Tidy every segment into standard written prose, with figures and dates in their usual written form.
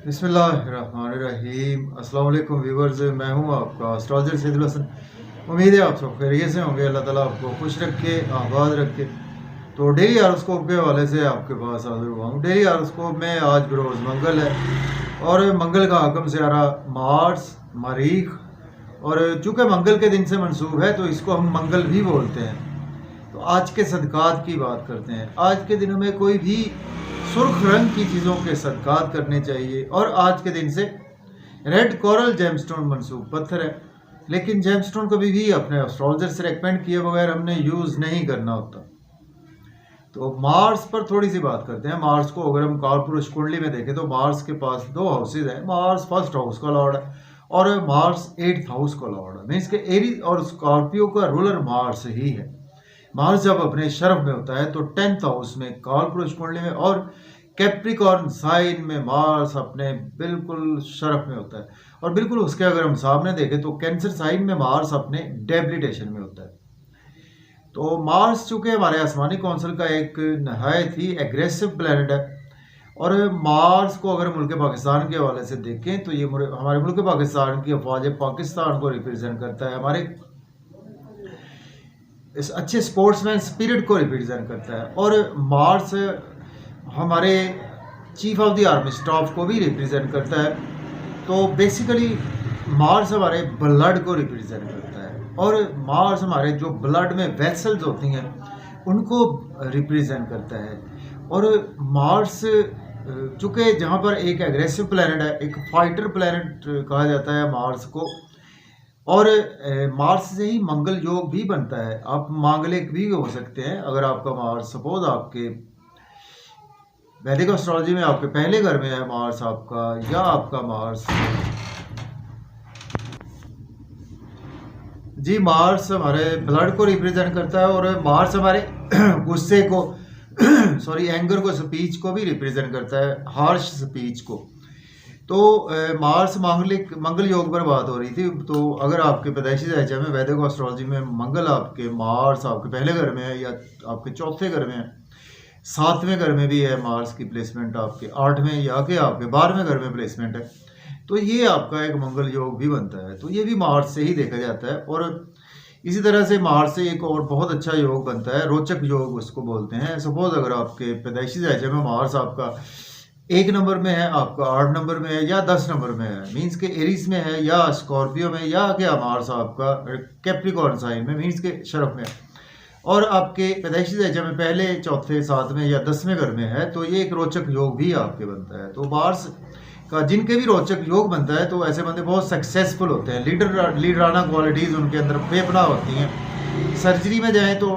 बिस्मिल्लाहिर्रहमानिर्रहीम। अस्सलाम वालेकुम व्यूवर्स, मैं हूं आपका एस्ट्रोलॉजर सैदुल हसन। उम्मीद है आप सब खैरियत से होंगे। अल्लाह ताला आपको खुश रखे, आबाद रखे। तो डेली हारोस्कोप के हवाले से आपके पास हाजिर हुआ हूँ। डेली हारोस्कोप में आज बरोज़ मंगल है और मंगल का हकम सियारा मार्स, मरीख, और चूँकि मंगल के दिन से मंसूब है तो इसको हम मंगल भी बोलते हैं। तो आज के सदक़ात की बात करते हैं। आज के दिनों में कोई भी सुर्ख रंग की चीज़ों के सदक़ात करने चाहिए। और आज के दिन से रेड कोरल जेमस्टोन मंसूब पत्थर है, लेकिन जेमस्टोन कभी भी अपने एस्ट्रोलॉजर से रेकमेंड किए बगैर हमने यूज़ नहीं करना होता। तो मार्स पर थोड़ी सी बात करते हैं। मार्स को अगर हम कालपुरुष कुंडली में देखें तो मार्स के पास दो हाउसेज हैं। मार्स फर्स्ट हाउस का लॉर्ड है और मार्स 8th हाउस का लॉर्ड है। मीन्स के एरीज और स्कॉर्पियो का रूलर मार्स ही है। मार्स जब अपने शरफ में होता है तो 10th हाउस में कालपुरुष कुंडली में और कैप्रिकॉर्न साइन में मार्स अपने बिल्कुल शरफ में होता है। और बिल्कुल उसके अगर हम सामने देखें तो कैंसर साइन में मार्स अपने डेबिलिटेशन में होता है। तो मार्स चूंकि हमारे आसमानी कौंसिल का एक नहायत ही एग्रेसिव प्लैनेट है। और मार्स को अगर मुल्क पाकिस्तान के हवाले से देखें तो ये हमारे मुल्क पाकिस्तान की अफवाज पाकिस्तान को रिप्रेजेंट करता है। हमारे इस अच्छे स्पोर्ट्समैन स्पिरिट को रिप्रेजेंट करता है। और मार्स हमारे chief of the army staff को भी रिप्रेजेंट करता है। तो बेसिकली मार्स हमारे ब्लड को रिप्रेजेंट करता है और मार्स हमारे जो ब्लड में वेसल्स होती हैं उनको रिप्रेजेंट करता है। और मार्स चूँकि जहाँ पर एक एग्रेसिव प्लैनेट है, एक फाइटर प्लैनेट कहा जाता है मार्स को। और मार्स से ही मंगल योग भी बनता है। आप मांगलिक भी हो सकते हैं अगर आपका मार्स सपोज आपके वैदिक एस्ट्रोलॉजी में आपके पहले घर में है मार्स आपका, या आपका मार्स जी मार्स हमारे ब्लड को रिप्रेजेंट करता है। और मार्स हमारे गुस्से को सॉरी एंगर को, स्पीच को भी रिप्रेजेंट करता है, हार्श स्पीच को। तो मार्स मंगल योग पर बात हो रही थी। तो अगर आपके पैदाइशी ढांचे में वैदिक एस्ट्रोलॉजी में मंगल आपके मार्स आपके पहले घर में है या आपके चौथे घर में है, 7वें घर में भी है मार्स की प्लेसमेंट, आपके 8वें या के आपके 12वें घर में प्लेसमेंट है, तो ये आपका एक मंगल योग भी बनता है। तो ये भी मार्स से ही देखा जाता है। और इसी तरह से मार्स से एक और बहुत अच्छा योग बनता है, रोचक योग उसको बोलते हैं। सपोज अगर आपके पैदाइशी ढांचे में मार्स आपका 1 नंबर में है, आपका 8 नंबर में है या 10 नंबर में है, मीन्स के एरीज में है या स्कॉर्पियो में, या क्या मार्स आपका कैप्रिकॉर्न साइन में मीन्स के शरफ में है, और आपके पैदाइशी ढांचे में पहले, चौथे, 7वें या 10वें घर में है, तो ये एक रोचक योग भी आपके बनता है। तो मार्स का जिनके भी रोचक योग बनता है तो ऐसे बंदे बहुत सक्सेसफुल होते हैं। लीडराना क्वालिटीज़ उनके अंदर बेपना होती हैं। सर्जरी में जाएं तो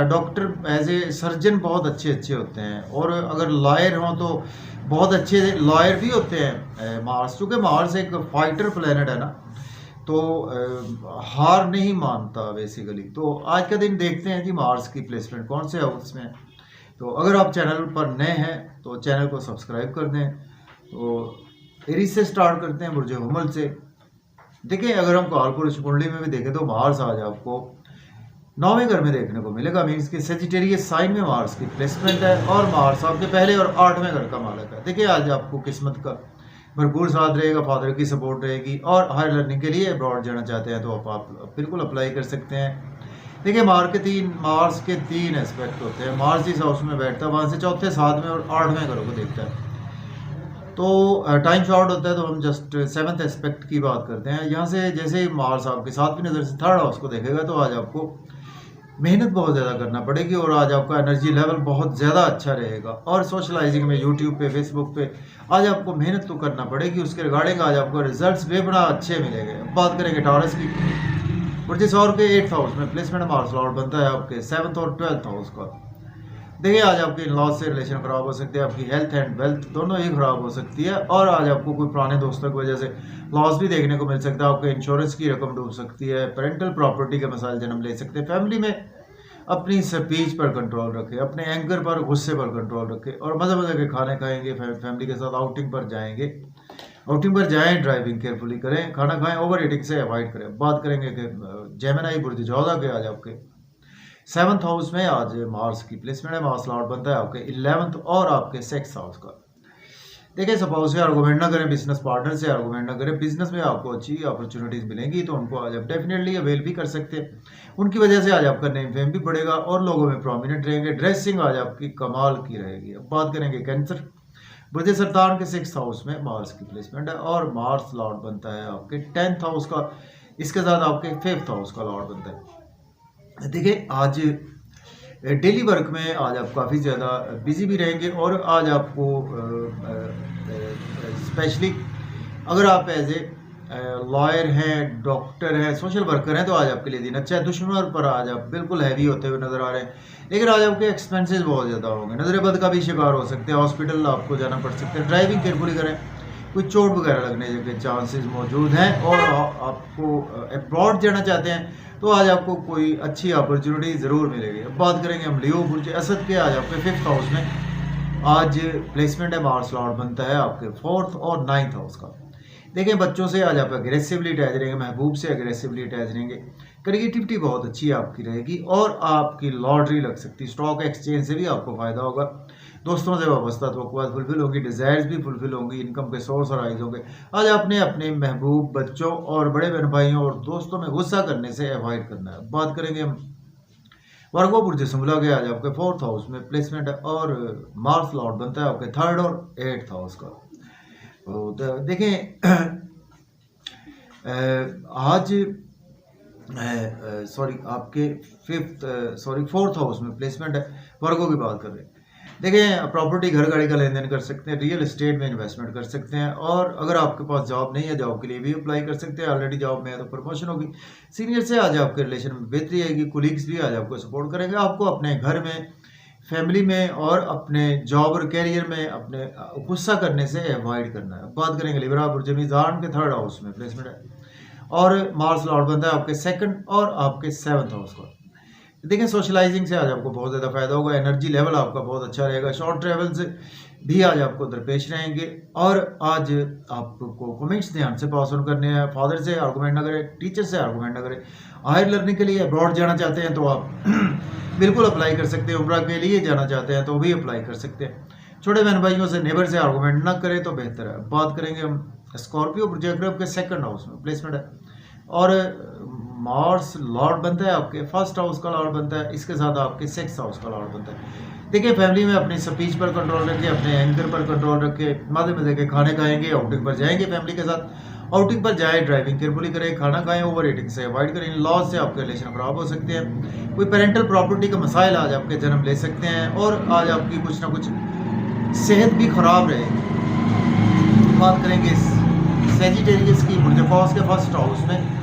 डॉक्टर एज ए सर्जन बहुत अच्छे होते हैं। और अगर लॉयर हों तो बहुत अच्छे लॉयर भी होते हैं। मार्स चूँकि मार्स एक फाइटर प्लैनेट है ना, तो हार नहीं मानता बेसिकली। तो आज का दिन देखते हैं कि मार्स की प्लेसमेंट कौन से हाउस में है। तो अगर आप चैनल पर नए हैं तो चैनल को सब्सक्राइब कर दें। तो एरीज से स्टार्ट करते हैं, बुर्ज हुमल से। देखिए अगर हम कालपुरुष कुंडली में भी देखें तो मार्स आज आपको 9वें घर में देखने को मिलेगा। मीन्स कि सेजिटेरियस साइन में मार्स की प्लेसमेंट है और मार्स आपके पहले और 8वें घर का मालक है। देखिए आज आपको किस्मत का भरपूर साथ रहेगा, फादर की सपोर्ट रहेगी। और हायर लर्निंग के लिए अब्रॉड जाना चाहते हैं तो आप बिल्कुल अप्लाई कर सकते हैं। देखिए मार्स के 3 एस्पेक्ट होते हैं। मार्स जिस हाउस में बैठता है वहाँ से चौथे, 7वें और 8वें घरों को देखता है। तो टाइम शॉर्ट होता है तो हम जस्ट 7th एस्पेक्ट की बात करते हैं। यहाँ से जैसे ही मार्स आपके 7वीं नज़र से 3rd हाउस को देखेगा तो आज आपको मेहनत बहुत ज़्यादा करना पड़ेगी और आज आपका एनर्जी लेवल बहुत ज़्यादा अच्छा रहेगा। और सोशलाइजिंग में यूट्यूब पे, फेसबुक पे आज आपको मेहनत तो करना पड़ेगी। उसके रिगार्डिंग आज आपको रिजल्ट्स भी बड़ा अच्छे मिलेंगे। अब बात करेंगे टॉरस की। और और के 8th हाउस में प्लेसमेंट मार्स लॉर्ड बनता है आपके 7th और 12th हाउस का। देखिए आज आपके इन-लॉज से रिलेशन ख़राब हो सकते हैं, आपकी हेल्थ एंड वेल्थ दोनों ही ख़राब हो सकती है। और आज आपको कोई पुराने दोस्तों की वजह से लॉस भी देखने को मिल सकता है। आपके इंश्योरेंस की रकम डूब सकती है, पेरेंटल प्रॉपर्टी के मसाइल जन्म ले सकते हैं। फैमिली में अपनी स्पीच पर कंट्रोल रखें, अपने एंगर पर, गुस्से पर कंट्रोल रखें। और मज़े के खाने खाएंगे, फैमिली के साथ आउटिंग पर जाएंगे, आउटिंग पर जाएं, ड्राइविंग केयरफुली करें, खाना खाएं, ओवर ईटिंग से अवॉइड करें। बात करेंगे कि जेमिनी बुर्ज जोधा के आज आपके 7th हाउस में आज मार्स की प्लेसमेंट है। मार्स लॉर्ड बनता है आपके 11th और आपके 6th हाउस का। देखिए सपोज से आर्गूमेंट ना करें, बिजनेस पार्टनर से आर्गूमेंट ना करें, बिजनेस में आपको अच्छी अपॉर्चुनिटीज़ मिलेंगी तो उनको आज आप डेफिनेटली अवेल भी कर सकते हैं। उनकी वजह से आज आपका नेम फेम भी बढ़ेगा और लोगों में प्रोमिनेंट रहेंगे। ड्रेसिंग आज आपकी कमाल की रहेगी। अब बात करेंगे कैंसर, बुर्ज सरदार के 6th हाउस में मार्स की प्लेसमेंट है और मार्स लॉर्ड बनता है आपके 10th हाउस का, इसके साथ आपके 5th हाउस का लॉर्ड बनता है। देखिए आज डेली वर्क में आज आप काफ़ी ज़्यादा बिजी भी रहेंगे और आज आपको स्पेशली अगर आप एज ए लॉयर हैं, डॉक्टर हैं, सोशल वर्कर हैं तो आज आपके लिए दिन अच्छा है। दुश्मनों पर आज आप बिल्कुल हैवी होते हुए नजर आ रहे हैं, लेकिन आज आपके एक्सपेंसेस बहुत ज़्यादा होंगे, नजर बद का भी शिकार हो सकते हैं, हॉस्पिटल आपको जाना पड़ सकता है। ड्राइविंग केयरफुली करें, कोई चोट वगैरह लगने के चांसेस मौजूद हैं। और आपको अब्रॉड जाना चाहते हैं तो आज आपको कोई अच्छी अपॉर्चुनिटी ज़रूर मिलेगी। अब बात करेंगे हम लियो बुर्ज असद के, आज आपके 5th हाउस में आज प्लेसमेंट है, मार्स लॉर्ड बनता है आपके 4th और 9th हाउस का। देखें बच्चों से आज आप अग्रेसिवली अटैच रहेंगे, महबूब से अग्रेसिवली अटैच रहेंगे, क्रिएटिविटी बहुत अच्छी आपकी रहेगी और आपकी लॉटरी लग सकती है, स्टॉक एक्सचेंज से भी आपको फायदा होगा। दोस्तों से वाबस्ता तवक्कुआत फुलफिल होंगी, डिज़ायर्स भी फुलफिल होंगी, इनकम के सोर्स और राइज होंगे। आज आपने अपने महबूब बच्चों और बड़े बहन भाइयों और दोस्तों में गुस्सा करने से अवॉइड करना है। बात करेंगे हम वर्गो बुर्ज सुमला के, आज आपके 4th हाउस में प्लेसमेंट है और मार्स लॉर्ड बनता है आपके 3rd और 8th हाउस का। तो देखें आज आपके 4th हाउस में प्लेसमेंट है, वर्गों की बात कर रहे हैं। देखें प्रॉपर्टी, घर गाड़ी का लेन देन कर सकते हैं, रियल एस्टेट में इन्वेस्टमेंट कर सकते हैं और अगर आपके पास जॉब नहीं है, जॉब के लिए भी अप्लाई कर सकते हैं। ऑलरेडी जॉब में है तो प्रमोशन होगी, सीनियर से आज आपके रिलेशन में बेहतरी आएगी, कुलीग्स भी आज आपको सपोर्ट करेंगे। आपको अपने घर में, फैमिली में और अपने जॉब और कैरियर में अपने गुस्सा करने से अवॉइड करना है। बात करेंगे लिब्रा बुर्ज मीज़ान के 3rd हाउस में प्लेसमेंट है और मार्स लॉर्ड बनता है आपके 2nd और आपके 7th हाउस का। देखिए सोशलाइजिंग से आज आपको बहुत ज़्यादा फायदा होगा, एनर्जी लेवल आपका बहुत अच्छा रहेगा, शॉर्ट ट्रेवल से भी आज आपको दरपेश रहेंगे और आज आपको कमेंट्स ध्यान से पास ऑन करने हैं। फादर से आर्गूमेंट ना करें, टीचर से आर्गूमेंट ना करें। हायर लर्निंग के लिए अब्रॉड जाना चाहते हैं तो आप बिल्कुल अप्लाई कर सकते हैं, उम्रा के लिए जाना चाहते हैं तो भी अप्लाई कर सकते हैं। छोटे बहन भाइयों से, नेबर से आर्गूमेंट ना करें तो बेहतर है। बात करेंगे हम स्कॉर्पियो बुर्ज अक़रब के 2nd हाउस में प्लेसमेंट है और मार्स लॉर्ड बनता है आपके 1st हाउस का लॉर्ड बनता है, इसके साथ आपके 6th हाउस का लॉर्ड बनता है। देखिए फैमिली में अपनी स्पीच पर कंट्रोल रखें, अपने एंकर पर कंट्रोल रखें, मज़े के खाने खाएंगे, आउटिंग पर जाएंगे फैमिली के साथ, आउटिंग पर जाए, ड्राइविंग केयरफुली करें, खाना खाएं, ओवर ईटिंग से अवॉइड करें। इन लॉज से आपके रिलेशन खराब हो सकते हैं, कोई पेरेंटल प्रॉपर्टी का मसाइल आज आपके जन्म ले सकते हैं और आज आपकी कुछ ना कुछ सेहत भी खराब रहेगी। बात करेंगे सेजिटेरियस की, बुर्ज फॉस के 1st हाउस में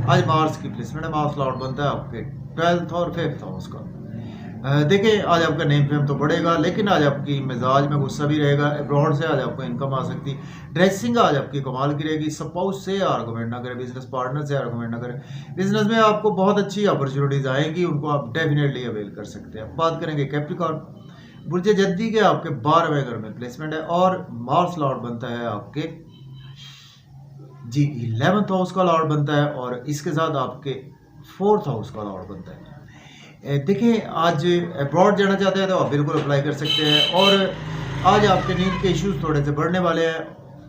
आज मार्स की प्लेसमेंट है, मार्स लॉर्ड बनता है आपके 12th और 5th हाउस का। देखिए आज आपका नेम फेम तो बढ़ेगा, लेकिन आज आपकी मिजाज में गुस्सा भी रहेगा। अब्रॉड से आज आपको इनकम आ सकती है। ड्रेसिंग आज आपकी कमाल की रहेगी। स्पाउस से आर्गूमेंट ना करें, बिजनेस पार्टनर से आर्गूमेंट ना करें। बिजनेस में आपको बहुत अच्छी अपॉर्चुनिटीज आएंगी, उनको आप डेफिनेटली अवेल कर सकते हैं। बात करेंगे कैप्रिकॉर्न बुर्ज जद्दी के, आपके 12वें घर में प्लेसमेंट है और मार्स लॉर्ड बनता है आपके 11th हाउस का लॉर्ड बनता है और इसके साथ आपके 4th हाउस का लॉर्ड बनता है। देखिए आज अब्रॉड जाना चाहते हैं तो आप बिल्कुल अप्लाई कर सकते हैं और आज आपके नींद के इश्यूज थोड़े से बढ़ने वाले हैं।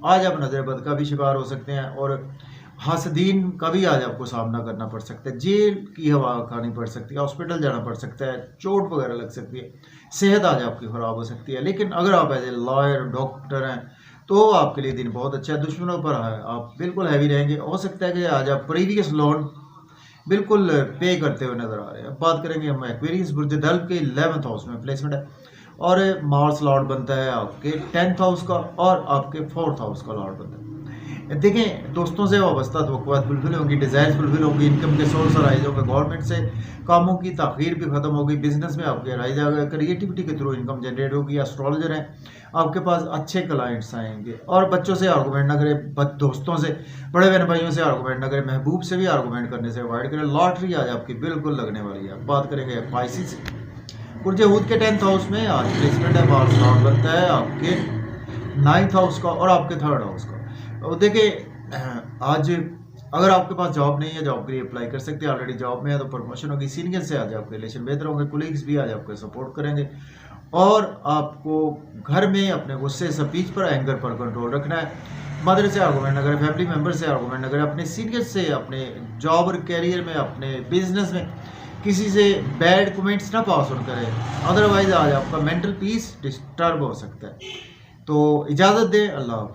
आज आप नज़रबद का भी शिकार हो सकते हैं और हासदीन का भी आज आपको सामना करना पड़ सकता है, जेल की हवा खानी पड़ सकती है, हॉस्पिटल जाना पड़ सकता है, चोट वगैरह लग सकती है, सेहत आज आपकी ख़राब हो सकती है। लेकिन अगर आप एज ए लॉयर, डॉक्टर हैं तो आपके लिए दिन बहुत अच्छा है। दुश्मनों पर है आप बिल्कुल हैवी रहेंगे। हो सकता है कि आज आप प्रीवियस लोन बिल्कुल पे करते हुए नजर आ रहे हैं। बात करेंगे हम एक्वेरियस बुर्ज दल्ब के 11th हाउस में प्लेसमेंट है और मार्स लॉर्ड बनता है आपके 10th हाउस का और आपके 4th हाउस का लॉर्ड बनता है। देखें दोस्तों से वाबस्ता तवक्कुआत फुलफिल होंगी, डिज़ायर्स फुलफिल होंगी, इनकम के सोर्स राइज होंगे, गवर्नमेंट से कामों की ताख़ीर भी खत्म होगी, बिजनेस में आपके राइज आएगा, क्रिएटिविटी के थ्रू इनकम जनरेट होगी। एस्ट्रोलॉजर हैं, आपके पास अच्छे क्लाइंट्स आएंगे और बच्चों से आर्गूमेंट ना करें, दोस्तों से, बड़े बहन भाइयों से आर्गूमेंट ना करें, महबूब से भी आर्गूमेंट करने से अवॉइड करें। लॉटरी आज आपकी बिल्कुल लगने वाली है। बात करेंगे पाइसिस बुर्ज हूद के 10th हाउस में आज प्लेसमेंट है, मार्स लॉर्ड बनता है आपके 9th हाउस का और आपके 3rd हाउस का। और देखिए आज अगर आपके पास जॉब नहीं है, जॉब के लिए अप्लाई कर सकते हैं, ऑलरेडी जॉब में है तो प्रमोशन होगी, सीनियर से आज आपके रिलेशन बेहतर होंगे, कुलीग्स भी आज आपको सपोर्ट करेंगे और आपको घर में अपने गुस्से स्पीच पर एंगर पर कंट्रोल रखना है। मदर से आर्गूमेंट न करें, फैमिली मेम्बर से आर्गूमेंट न करें, अपने सीनियर से, अपने जॉब और कैरियर में, अपने बिजनेस में किसी से बैड कमेंट्स ना पास ऑन करें, अदरवाइज आज आपका मेंटल पीस डिस्टर्ब हो सकता है। तो इजाज़त दें, अल्लाह हाफ़िज़।